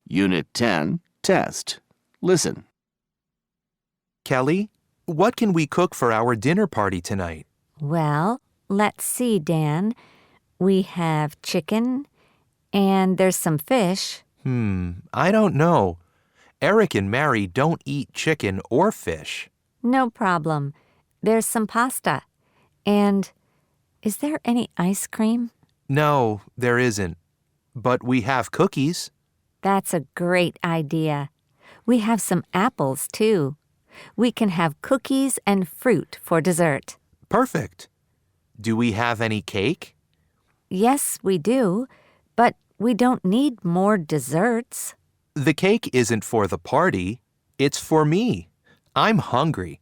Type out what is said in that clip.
Unit 10, Test. Listen. Kelly, what can we cook for our dinner party tonight? Well, let's see, Dan. We have chicken, and there's some fish. I don't know. Eric and Mary don't eat chicken or fish. No problem. There's some pasta. And is there any ice cream? No, there isn't. But we have cookies. That's a great idea. We have some apples, too. We can have cookies and fruit for dessert. Perfect. Do we have any cake? Yes, we do, but we don't need more desserts. The cake isn't for the party. It's for me. I'm hungry.